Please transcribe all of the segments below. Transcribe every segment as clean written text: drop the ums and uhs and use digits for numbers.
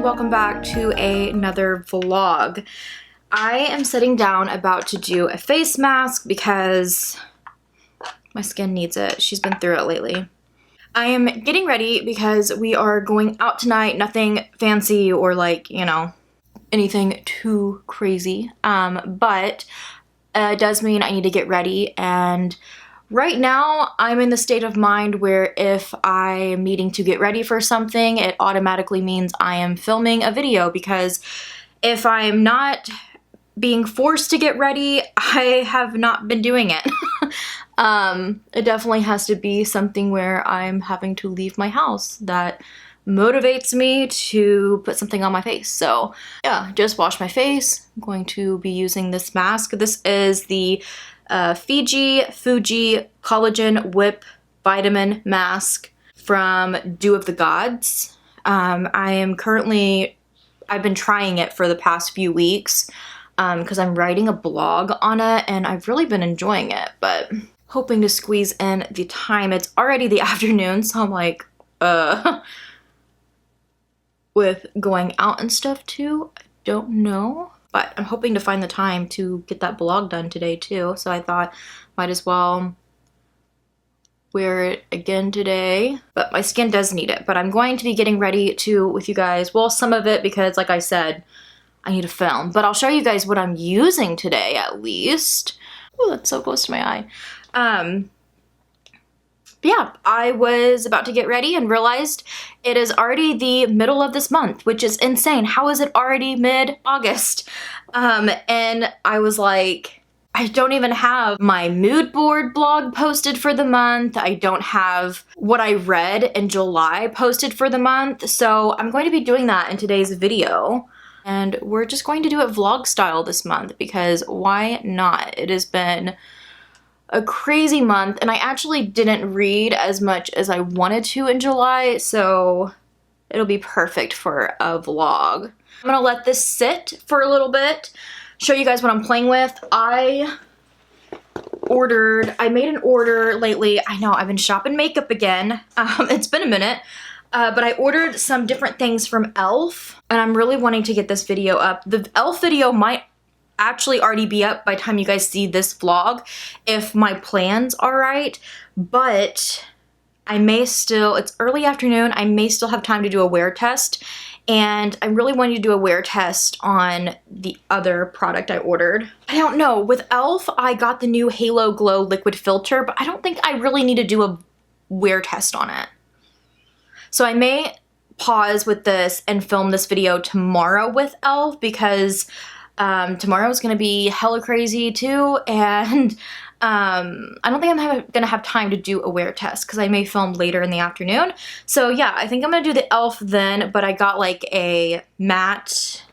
welcome back to another vlog. I am sitting down about to do a face mask because my skin needs it. She's been through it lately. I am getting ready because we are going out tonight. Nothing fancy or like, you know, anything too crazy. But it does mean I need to get ready, and right now I'm in the state of mind where if I'm needing to get ready for something, it automatically means I am filming a video, because if I'm not being forced to get ready, I have not been doing it. It definitely has to be something where I'm having to leave my house that motivates me to put something on my face. So yeah, just wash my face. I'm going to be using this mask. This is the Fuji Collagen Whip Vitamin Mask from Dew of the Gods. I've been trying it for the past few weeks because I'm writing a blog on it and I've really been enjoying it, but hoping to squeeze in the time. It's already the afternoon, so I'm like, with going out and stuff too, I don't know. But I'm hoping to find the time to get that blog done today too, so I thought might as well wear it again today. But my skin does need it. But I'm going to be getting ready to with you guys, well, some of it, because like I said, I need to film. But I'll show you guys what I'm using today at least. Oh, that's so close to my eye. Yeah, I was about to get ready and realized it is already the middle of this month, which is insane. How is it already mid-August? And I was like, I don't even have my mood board blog posted for the month. I don't have what I read in July posted for the month. So I'm going to be doing that in today's video. And we're just going to do it vlog style this month because why not? It has been a crazy month, and I actually didn't read as much as I wanted to in July, so it'll be perfect for a vlog. I'm gonna let this sit for a little bit, show you guys what I'm playing with. I made an order lately. I know, I've been shopping makeup again. It's been a minute, but I ordered some different things from e.l.f., and I'm really wanting to get this video up. The e.l.f. video might actually already be up by the time you guys see this vlog if my plans are right, but I may still, it's early afternoon, I may still have time to do a wear test, and I really wanted to do a wear test on the other product I ordered. I don't know, with e.l.f. I got the new Halo Glow liquid filter, but I don't think I really need to do a wear test on it. So I may pause with this and film this video tomorrow with e.l.f. because tomorrow is going to be hella crazy too, and I don't think I'm going to have time to do a wear test because I may film later in the afternoon. So yeah, I think I'm going to do the e.l.f. then, but I got like a matte,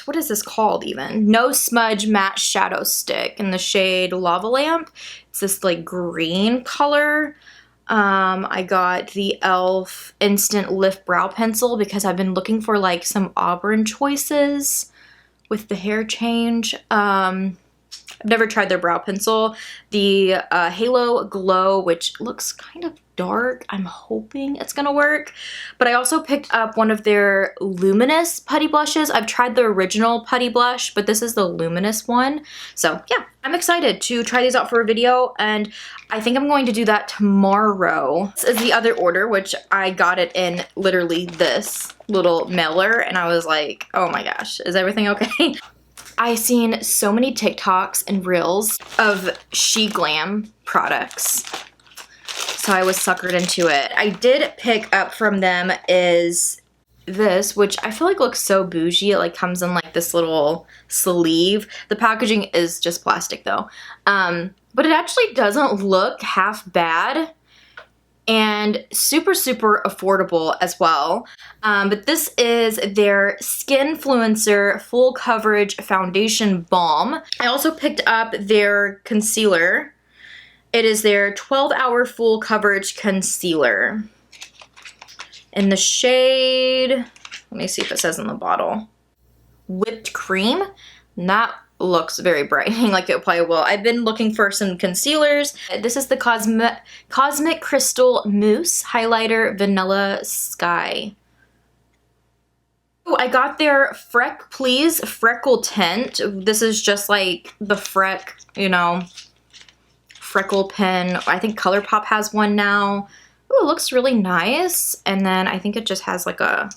what is this called even? No Smudge Matte Shadow Stick in the shade Lava Lamp. It's this like green color. I got the e.l.f. Instant Lift Brow Pencil because I've been looking for like some auburn choices with the hair change. I've never tried their brow pencil. The Halo Glow, which looks kind of dark. I'm hoping it's gonna work. But I also picked up one of their Luminous putty blushes. I've tried the original putty blush, but this is the Luminous one. So yeah, I'm excited to try these out for a video, and I think I'm going to do that tomorrow. This is the other order, which I got it in literally this little mailer, and I was like, oh my gosh, is everything okay? I've seen so many TikToks and reels of She Glam products, so I was suckered into it. I did pick up from them is this, which I feel like looks so bougie. It like comes in like this little sleeve. The packaging is just plastic though, but it actually doesn't look half bad, and super affordable as well. But this is their Skinfluencer Full Coverage Foundation Balm. I also picked up their concealer. It is their 12-Hour Full Coverage Concealer in the shade, let me see if it says in the bottle, Whipped Cream. And that looks very brightening, like it probably will. I've been looking for some concealers. This is the Cosmic Crystal Mousse Highlighter Vanilla Sky. I got their Please Freckle Tint. This is just like the you know, freckle pen. I think ColourPop has one now. Ooh, it looks really nice. And then I think it just has like a,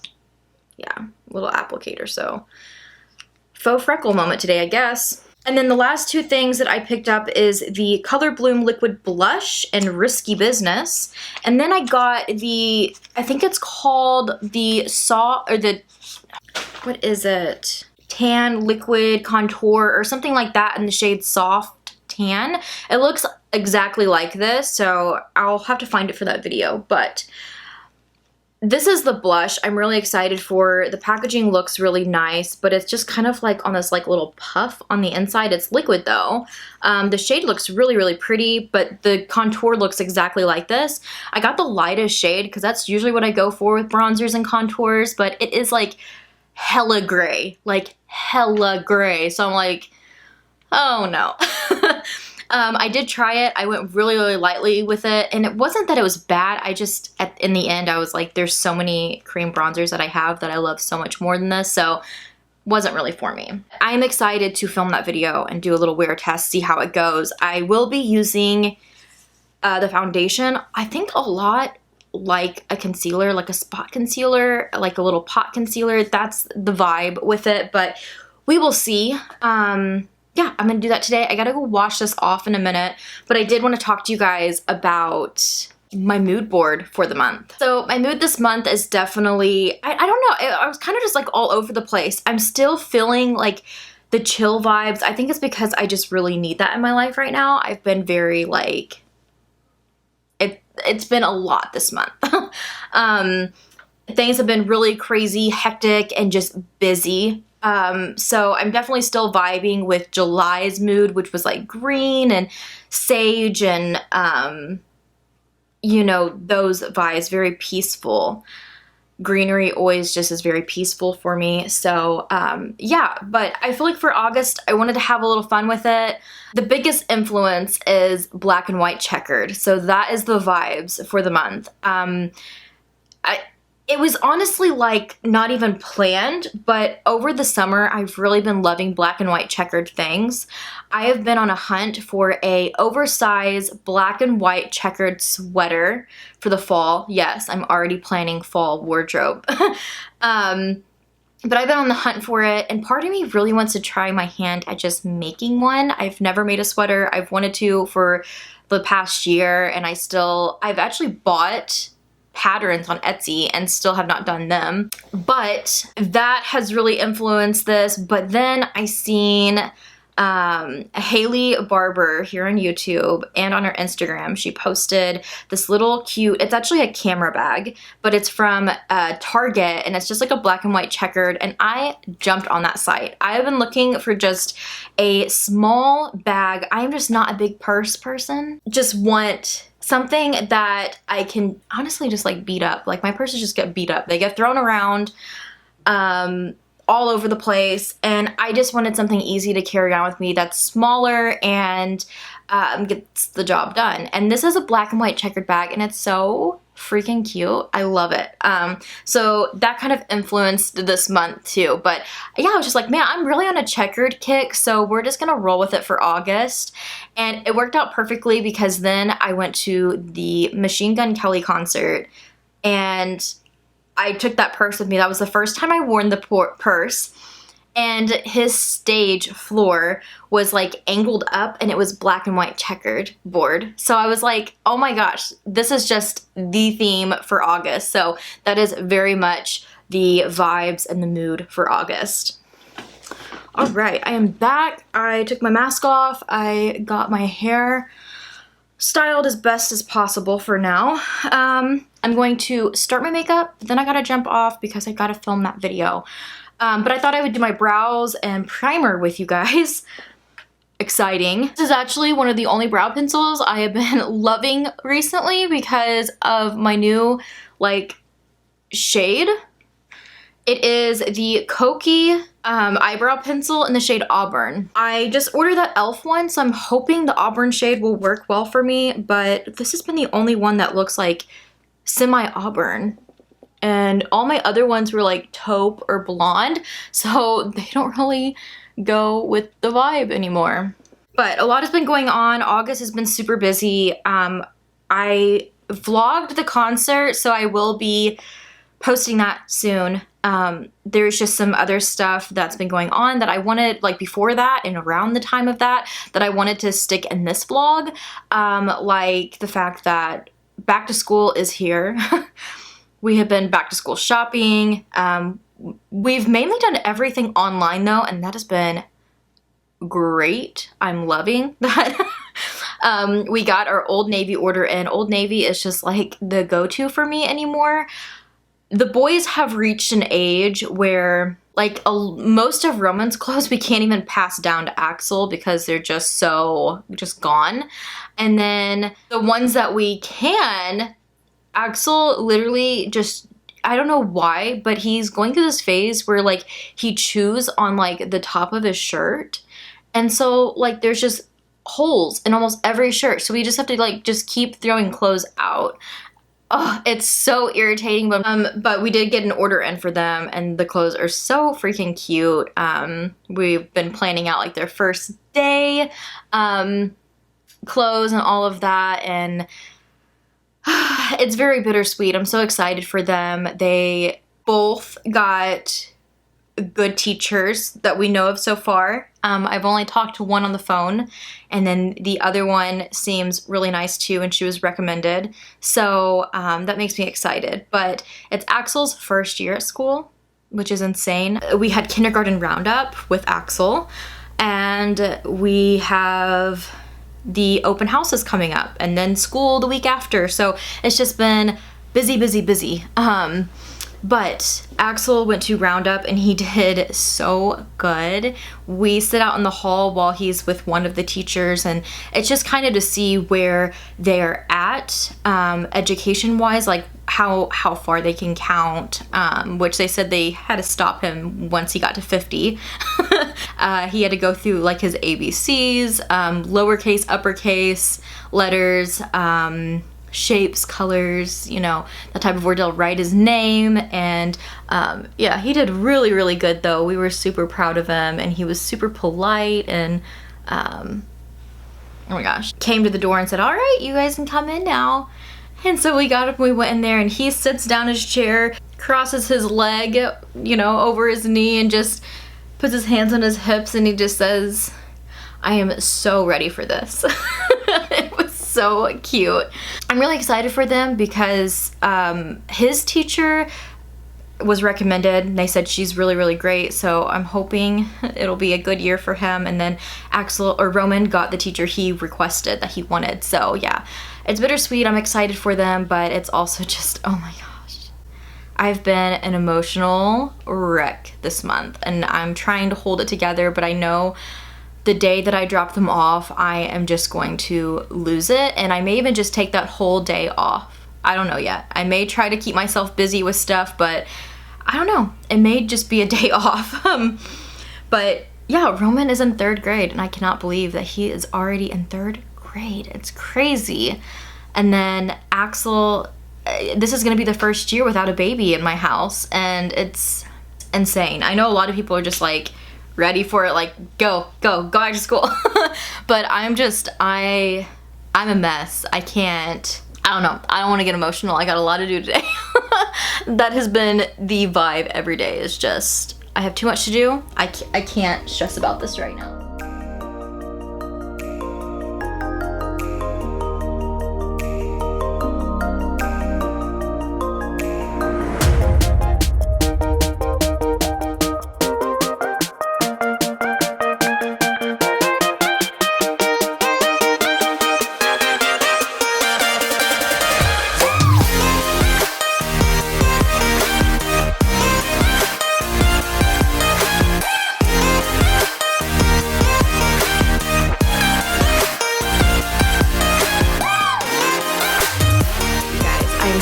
yeah, little applicator. So faux freckle moment today, I guess. And then the last two things that I picked up is the Color Bloom Liquid Blush and Risky Business. And then I got the, I think it's called the what is it? Tan Liquid Contour or something like that in the shade Soft Tan. It looks exactly like this, so I'll have to find it for that video, but this is the blush I'm really excited for. The packaging looks really nice, but it's just kind of like on this like little puff on the inside. It's liquid though. The shade looks really, really pretty, but the contour looks exactly like this. I got the lightest shade because that's usually what I go for with bronzers and contours, but it is like hella gray, like hella gray. So I'm like, oh no. I did try it. I went really, really lightly with it, and it wasn't that it was bad. I just, in the end, I was like, there's so many cream bronzers that I have that I love so much more than this, so wasn't really for me. I'm excited to film that video and do a little wear test, see how it goes. I will be using the foundation, I think a lot like a concealer, like a spot concealer, like a little pot concealer. That's the vibe with it, but we will see. Yeah, I'm gonna do that today. I gotta go wash this off in a minute, but I did want to talk to you guys about my mood board for the month. So my mood this month is definitely, I don't know, I was kind of just like all over the place. I'm still feeling like the chill vibes. I think it's because I just really need that in my life right now. I've been very like, it's been a lot this month. Things have been really crazy, hectic, and just busy. So I'm definitely still vibing with July's mood, which was like green and sage and, you know, those vibes, very peaceful. Greenery always just is very peaceful for me. So, yeah, but I feel like for August, I wanted to have a little fun with it. The biggest influence is black and white checkered. So that is the vibes for the month. It was honestly like not even planned, but over the summer, I've really been loving black and white checkered things. I have been on a hunt for a oversized black and white checkered sweater for the fall. Yes, I'm already planning fall wardrobe. But I've been on the hunt for it, and part of me really wants to try my hand at just making one. I've never made a sweater. I've wanted to for the past year, and I've actually bought patterns on Etsy and still have not done them, but that has really influenced this. But then I seen Haley Barber here on YouTube and on her Instagram. She posted this little cute, it's actually a camera bag, but it's from Target, and it's just like a black and white checkered, and I jumped on that site. I've been looking for just a small bag. I'm just not a big purse person. Just want something that I can honestly just like beat up. Like my purses just get beat up. They get thrown around all over the place, and I just wanted something easy to carry on with me that's smaller and gets the job done. And this is a black and white checkered bag, and it's so freaking cute. I love it. So that kind of influenced this month too. But yeah, I was just like, man, I'm really on a checkered kick, so we're just gonna roll with it for August. And it worked out perfectly because then I went to the Machine Gun Kelly concert, and I took that purse with me. That was the first time I worn the purse. And his stage floor was like angled up, and it was black and white checkered board. So I was like, oh my gosh, this is just the theme for August. So that is very much the vibes and the mood for August. All right, I am back. I took my mask off. I got my hair styled as best as possible for now. I'm going to start my makeup, but then I gotta jump off because I gotta film that video. But I thought I would do my brows and primer with you guys. Exciting. This is actually one of the only brow pencils I have been loving recently because of my new, like, shade. It is the Koki eyebrow pencil in the shade Auburn. I just ordered that e.l.f. one, so I'm hoping the Auburn shade will work well for me, but this has been the only one that looks like semi-auburn. and all my other ones were like taupe or blonde, so they don't really go with the vibe anymore. But a lot has been going on. August has been super busy. I vlogged the concert, so I will be posting that soon. There's just some other stuff that's been going on that I wanted, like before that and around the time of that I wanted to stick in this vlog. Like the fact that back to school is here. We have been back to school shopping. We've mainly done everything online though, and that has been great. I'm loving that. We got our Old Navy order in. Old Navy is just like the go-to for me anymore. The boys have reached an age where like most of Roman's clothes we can't even pass down to Axel because they're just gone. And then the ones that we can, Axel literally just, I don't know why, but he's going through this phase where like he chews on like the top of his shirt. And so like there's just holes in almost every shirt. So we just have to like just keep throwing clothes out. Oh, it's so irritating, but we did get an order in for them, and the clothes are so freaking cute. We've been planning out like their first day clothes and all of that, and it's very bittersweet. I'm so excited for them. They both got good teachers that we know of so far. I've only talked to one on the phone, and then the other one seems really nice too, and she was recommended. So that makes me excited. But it's Axel's first year at school, which is insane. We had kindergarten roundup with Axel, and we have the open houses coming up, and then school the week after. So it's just been busy, busy, busy. But Axel went to Roundup and he did so good. We sit out in the hall while he's with one of the teachers, and it's just kind of to see where they're at education-wise, like how far they can count, which they said they had to stop him once he got to 50. He had to go through like his ABCs, lowercase, uppercase, letters, shapes, colors, you know, that type of word. They'll write his name, and yeah, he did really, really good though. We were super proud of him, and he was super polite, and oh my gosh, came to the door and said, all right, you guys can come in now. And so we got up and we went in there, and he sits down in his chair, crosses his leg, you know, over his knee, and just puts his hands on his hips, and he just says, I am so ready for this. It was so cute. I'm really excited for them because his teacher was recommended, and they said she's really, really great. So I'm hoping it'll be a good year for him. And then Roman got the teacher he requested, that he wanted. So yeah, it's bittersweet. I'm excited for them, but it's also just, oh my gosh. I've been an emotional wreck this month, and I'm trying to hold it together, but I know the day that I drop them off, I am just going to lose it, and I may even just take that whole day off. I don't know yet. I may try to keep myself busy with stuff, but I don't know. It may just be a day off. But yeah, Roman is in 3rd grade, and I cannot believe that he is already in 3rd grade. It's crazy. And then Axel, this is going to be the first year without a baby in my house, and it's insane. I know a lot of people are just like ready for it, like go back to school. But I'm a mess. I don't know. I don't want to get emotional. I got a lot to do today. That has been the vibe every day, is just, I have too much to do. I can't stress about this right now.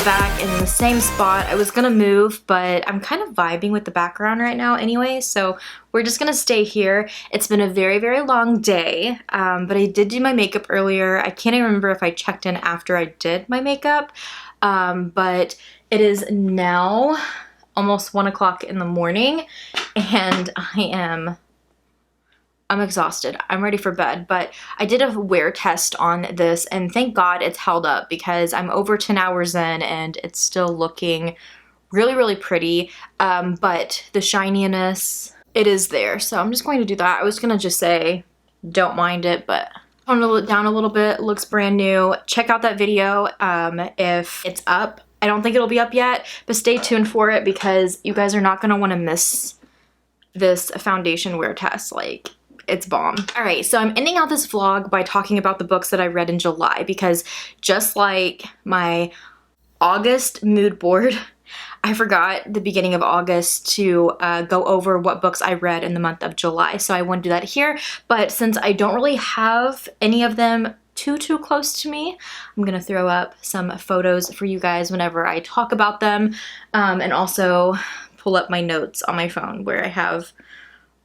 Back in the same spot. I was gonna move, but I'm kind of vibing with the background right now anyway, so we're just gonna stay here. It's been a very, very long day, but I did do my makeup earlier. I can't even remember if I checked in after I did my makeup, but It is now almost 1 o'clock in the morning and I'm exhausted. I'm ready for bed, but I did a wear test on this and thank God it's held up because I'm over 10 hours in and it's still looking really, really pretty. But the shininess, it is there. So I'm just going to do that. I was gonna just say, don't mind it, but I'm gonna look down a little bit. It looks brand new. Check out that video if it's up. I don't think it'll be up yet, but stay tuned for it because you guys are not gonna wanna miss this foundation wear test. Like, it's bomb. All right, so I'm ending out this vlog by talking about the books that I read in July because just like my August mood board, I forgot the beginning of August to go over what books I read in the month of July. So I want to do that here, but since I don't really have any of them too close to me, I'm gonna throw up some photos for you guys whenever I talk about them, and also pull up my notes on my phone where I have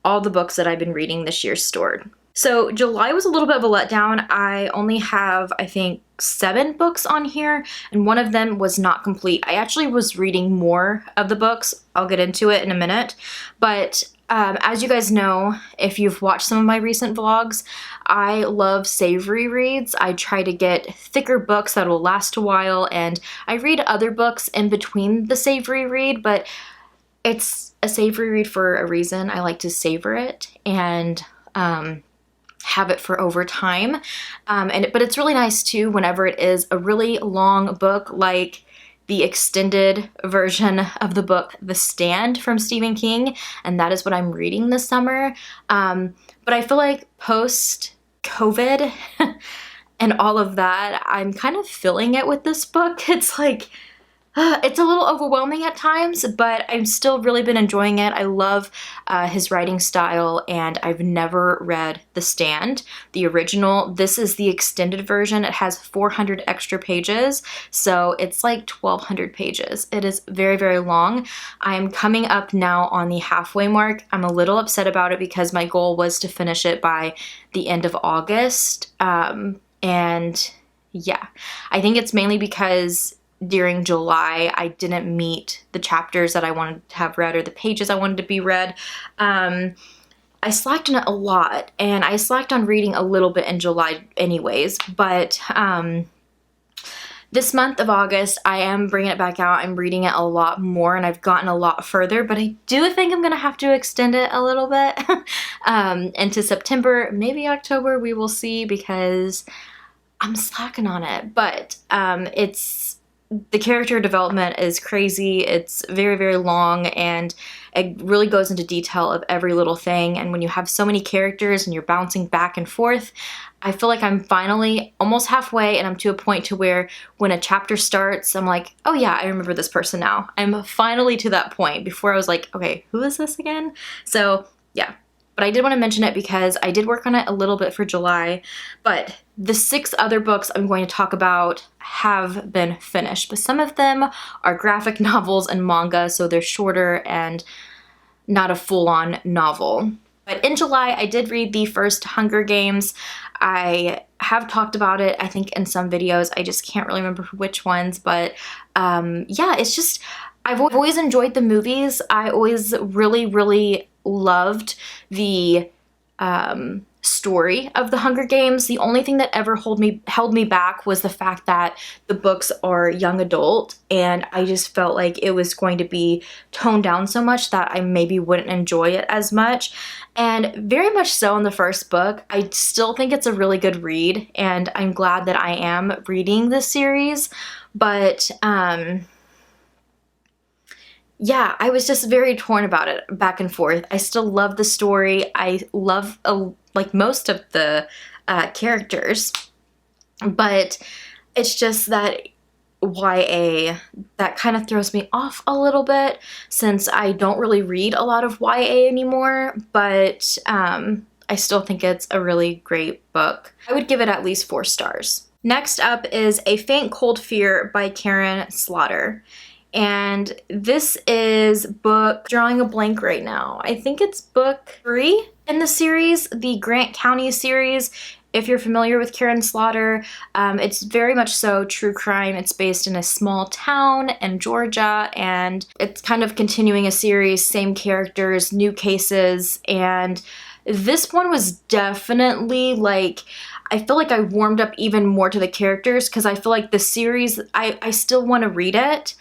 all the books that I've been reading this year stored. So July was a little bit of a letdown. I only have, I think, 7 books on here, and one of them was not complete. I actually was reading more of the books. I'll get into it in a minute. But as you guys know, if you've watched some of my recent vlogs, I love savory reads. I try to get thicker books that will last a while, and I read other books in between the savory read, but it's a savory read for a reason. I like to savor it and have it for over time. But it's really nice too whenever it is a really long book, like the extended version of the book The Stand from Stephen King, and that is what I'm reading this summer. But I feel like post-COVID and all of that, I'm kind of filling it with this book. It's like, it's a little overwhelming at times, but I've still really been enjoying it. I love his writing style, and I've never read The Stand, the original. This is the extended version. It has 400 extra pages, so it's like 1,200 pages. It is very, very long. I'm coming up now on the halfway mark. I'm a little upset about it because my goal was to finish it by the end of August, and yeah, I think it's mainly because during July, I didn't meet the chapters that I wanted to have read or the pages I wanted to be read. I slacked on it a lot, and I slacked on reading a little bit in July anyways, but this month of August, I am bringing it back out. I'm reading it a lot more, and I've gotten a lot further, but I do think I'm going to have to extend it a little bit into September, maybe October, we will see, because I'm slacking on it, but the character development is crazy. It's very, very long, and it really goes into detail of every little thing. And when you have so many characters and you're bouncing back and forth, I feel like I'm finally almost halfway, and I'm to a point to where when a chapter starts, I'm like, oh yeah, I remember this person now. I'm finally to that point. Before I was like, okay, who is this again? So yeah. But I did want to mention it because I did work on it a little bit for July, but the 6 other books I'm going to talk about have been finished, but some of them are graphic novels and manga, so they're shorter and not a full-on novel. But in July, I did read the first Hunger Games. I have talked about it, I think, in some videos. I just can't really remember which ones, but yeah, it's just, I've always enjoyed the movies. I always really, really loved the story of the Hunger Games. The only thing that ever held me back was the fact that the books are young adult, and I just felt like it was going to be toned down so much that I maybe wouldn't enjoy it as much. And very much so in the first book. I still think it's a really good read, and I'm glad that I am reading this series, but yeah, I was just very torn about it, back and forth. I still love the story. I love like most of the characters, but it's just that YA that kind of throws me off a little bit since I don't really read a lot of YA anymore, but I still think it's a really great book. I would give it at least 4 stars. Next up is A Faint Cold Fear by Karen Slaughter. And this is book, drawing a blank right now, I think it's book 3 in the series, the Grant County series. if you're familiar with Karen Slaughter, it's very much so true crime. It's based in a small town in Georgia, and it's kind of continuing a series, same characters, new cases, and this one was definitely like, I feel like I warmed up even more to the characters because I feel like the series, I still want to read it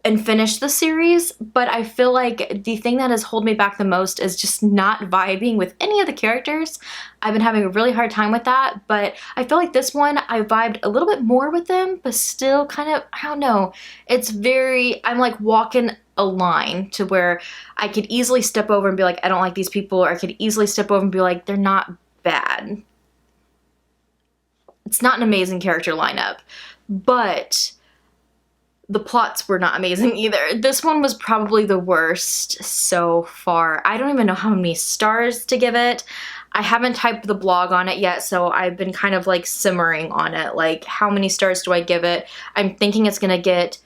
and finish the series, but I feel like the thing that has held me back the most is just not vibing with any of the characters. I've been having a really hard time with that, but I feel like this one I vibed a little bit more with them, but still kind of, I don't know, it's very, I'm like walking a line to where I could easily step over and be like, I don't like these people, or I could easily step over and be like, they're not bad. It's not an amazing character lineup, but the plots were not amazing either. This one was probably the worst so far. I don't even know how many stars to give it. I haven't typed the blog on it yet, so I've been kind of like simmering on it. Like, how many stars do I give it? I'm thinking it's gonna get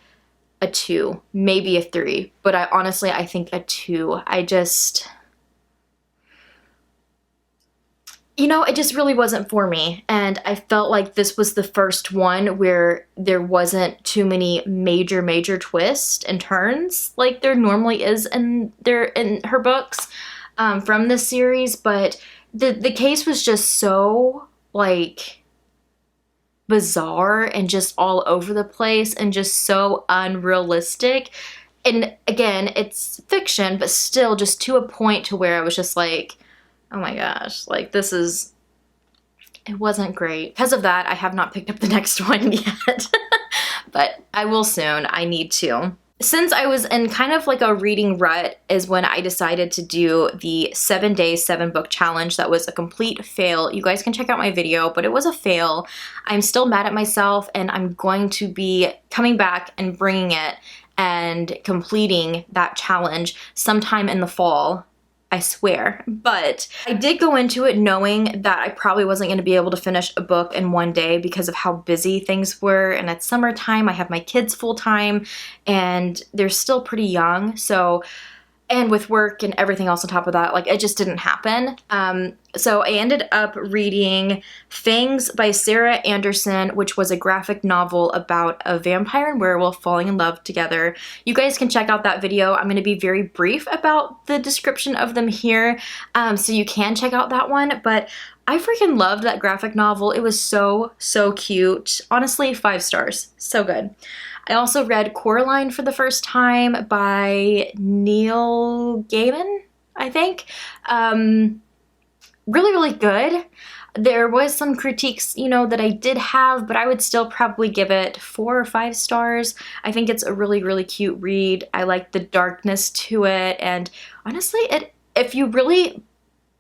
a 2, maybe a 3, but I think a 2. You know, it just really wasn't for me, and I felt like this was the first one where there wasn't too many major twists and turns like there normally is in her books from this series, but the case was just so like bizarre and just all over the place and just so unrealistic. And again, it's fiction, but still just to a point to where I was just like, oh my gosh, like it wasn't great. Because of that, I have not picked up the next one yet, but I will soon. I need to. Since I was in kind of like a reading rut is when I decided to do the 7-day, 7-book challenge. That was a complete fail. You guys can check out my video, but it was a fail. I'm still mad at myself, and I'm going to be coming back and bringing it and completing that challenge sometime in the fall. I swear. But I did go into it knowing that I probably wasn't going to be able to finish a book in one day because of how busy things were. And it's summertime, I have my kids full time, and they're still pretty young. So, and with work and everything else on top of that, like it just didn't happen. So I ended up reading Fangs by Sarah Anderson, which was a graphic novel about a vampire and werewolf falling in love together. You guys can check out that video. I'm going to be very brief about the description of them here, so you can check out that one. But I freaking loved that graphic novel. It was so cute. Honestly, 5 stars. So good. I also read Coraline for the first time by Neil Gaiman, I think. Really good. There was some critiques, you know, that I did have, but I would still probably give it 4 or 5 stars. I think it's a really cute read. I like the darkness to it, and honestly, if you really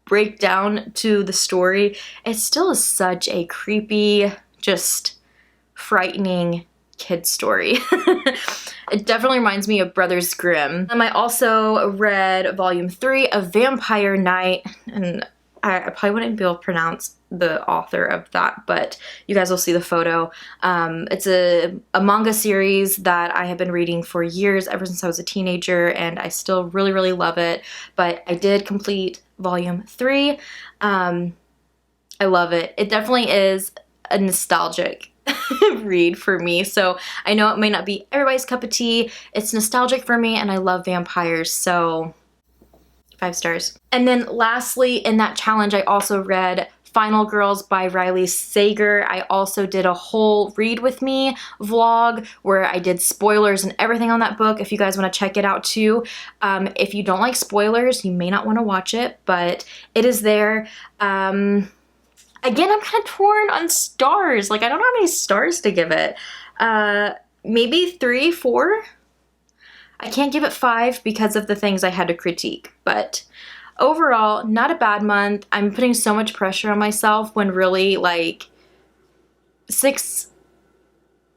break down to the story, it still is such a creepy, just frightening kid story. It definitely reminds me of Brothers Grimm. I also read volume 3 of Vampire Night, and I probably wouldn't be able to pronounce the author of that, but you guys will see the photo. It's a manga series that I have been reading for years, ever since I was a teenager, and I still really love it. But I did complete volume 3. I love it. It definitely is a nostalgic read for me, so I know it may not be everybody's cup of tea. It's nostalgic for me, and I love vampires, so 5 stars. And then lastly, in that challenge, I also read Final Girls by Riley Sager. I also did a whole read with me vlog where I did spoilers and everything on that book, if you guys want to check it out too. If you don't like spoilers, you may not want to watch it, but it is there. Again, I'm kind of torn on stars. Like, I don't know how many stars to give it. Maybe 3, 4? I can't give it 5 because of the things I had to critique, but overall, not a bad month. I'm putting so much pressure on myself when really, like, 6,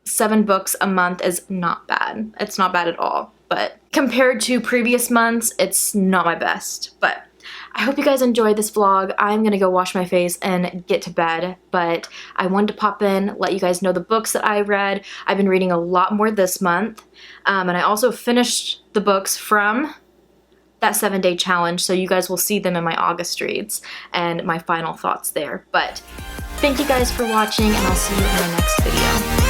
7 books a month is not bad. It's not bad at all, but compared to previous months, it's not my best. But I hope you guys enjoyed this vlog. I'm gonna go wash my face and get to bed, but I wanted to pop in, let you guys know the books that I read. I've been reading a lot more this month, and I also finished the books from that 7-day challenge, so you guys will see them in my August reads and my final thoughts there. But thank you guys for watching, and I'll see you in my next video.